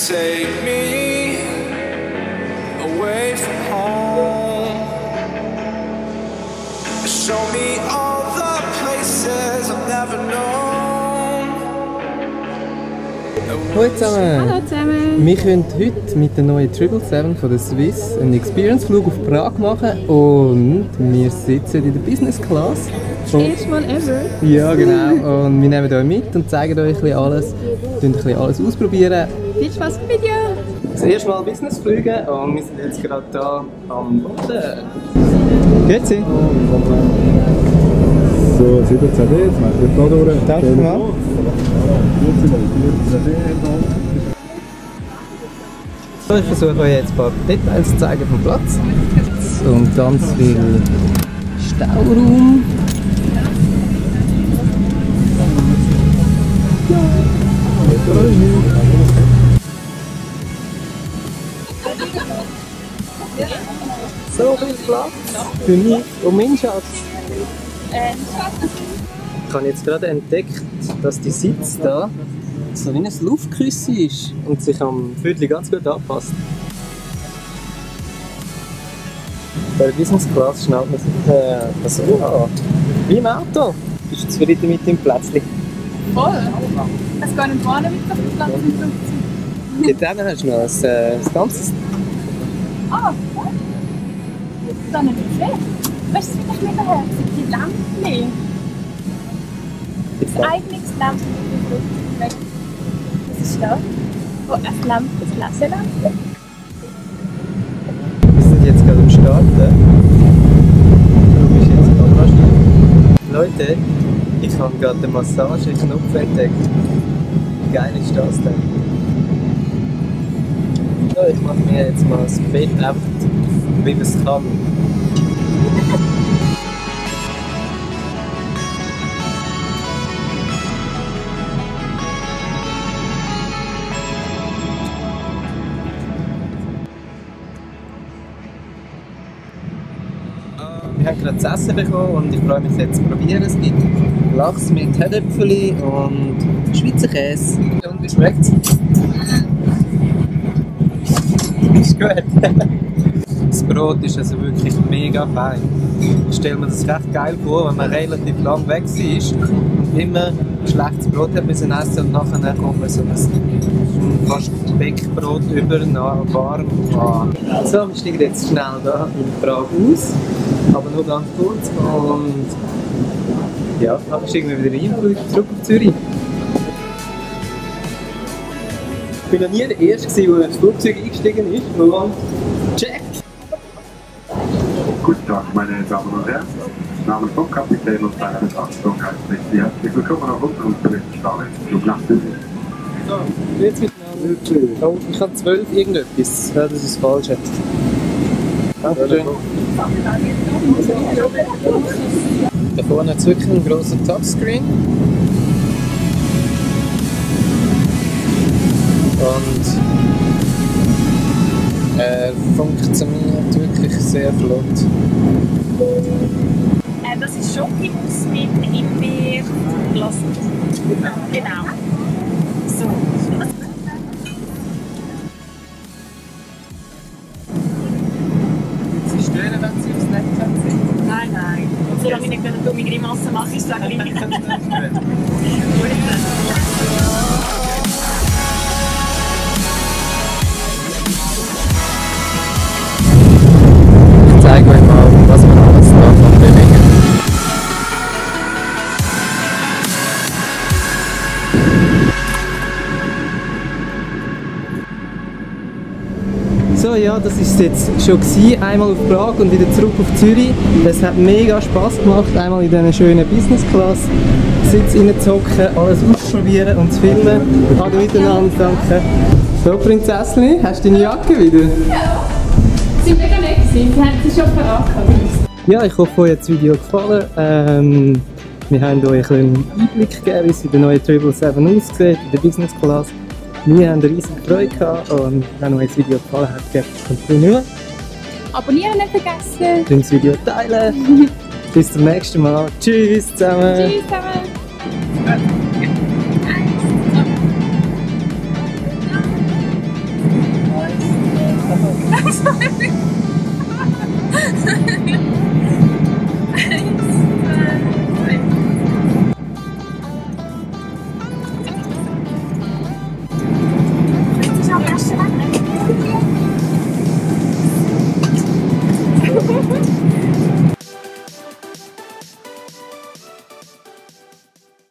take me away from home. Show me all the places I've never known. Hallo zusammen! Hallo zusammen! Wir können heute mit der neuen 777 von der Swiss einen Experience-Flug auf Prag machen und wir sitzen in der Business Class. Das erste Mal ever. Ja, genau. Und wir nehmen euch mit und zeigen euch ein bisschen alles ausprobieren. Viel Spaß beim Video! Das erste Mal Business fliegen und wir sind jetzt gerade hier am Boden. Grüezi! So, 17D, jetzt machen wir hier durch. Danke mal. So, ich versuche euch jetzt ein paar Details zu zeigen vom Platz. Und ganz viel Stauraum. So viel Platz für mich und meinen Schatz. Ich habe jetzt gerade entdeckt, dass die Sitz da so wie ein Luftküsse ist und sich am Viertel ganz gut anpasst. Bei der Business Class schnallt man sich so an. Wie im Auto. Bist du zufrieden mit deinem Plätzchen? Voll! Es geht nicht vorne mit dem Platz im Flugzeug. Dort hinten hast du noch ein ganzes... Ah, voll! Das ist doch nicht schön. Weißt du, was ich nicht herzig? Die Lampen. Das eigene Lampen im Flugzeug. Was ist das? Oh, eine Lampe, eine Klassenlampe. Wir sind jetzt gerade am Starten. Du bist jetzt gerade fast. Leute, ich habe gerade den Massageknopf entdeckt. Wie geil ist das denn? So, ich mache mir jetzt mal das Fett einfach, wie man es kann. Wir haben gerade das Essen bekommen und ich freue mich jetzt zu probieren. Es gibt Lachs mit Herdöpfeli und Schweizer Käse. Und wie schmeckt es? Ist gut. Das Brot ist also wirklich mega fein. Ich stelle mir das recht geil vor, wenn man relativ lang weg ist und immer schlechtes Brot hat müssen essen und nachher kommt man so ein fast Backbrot über, warm. So, wir steigen jetzt schnell hier in Prag aus, aber nur ganz kurz und ja, dann steigen wir wieder rein und zurück auf Zürich. Ich war noch nie der Erste, der ins Flugzeug eingestiegen ist und check! Guten Tag, meine Damen und Herren. Im Namen vom Kapitän und seiner Betrachtung heißt ich herzlich willkommen auf unserem Flug nach Zürich. So, jetzt miteinander. Oh, ich habe 12 irgendetwas. Ja, das ist falsch. Dankeschön. Da vorne hat es wirklich einen grossen Touchscreen. Und er funktioniert wirklich sehr flott. Das ist Schokimus mit Himbeer gelassen. Genau. So. Sie stören, wenn Sie aufs Snapchat sind? Nein, nein. Solange ich nicht eine dumme Grimasse mache, ist es auch gleich. Ich zeige euch mal, was man alles davon bewegen. So, ja, das war es jetzt schon gewesen. Einmal auf Prag und wieder zurück auf Zürich. Es hat mega Spass gemacht, einmal in diesen schönen Business Class Sitz reinzuhocken, alles auszuprobieren und zu filmen. Hallo miteinander, danke. So, Prinzessin, hast du deine Jacke wieder? Ja, sie sind mega nett gewesen. Sie haben sie schon verraten. Ja, ich hoffe, euch hat das Video gefallen. Wir haben euch einen Einblick gegeben, wie es in der neuen 777 aussieht, in der Business Class. Wir haben riesige Freude gehabt und wenn euch das Video gefallen hat, gebt es nur. Abonnieren nicht vergessen. Und das Video teilen. Bis zum nächsten Mal. Tschüss zusammen. Tschüss zusammen.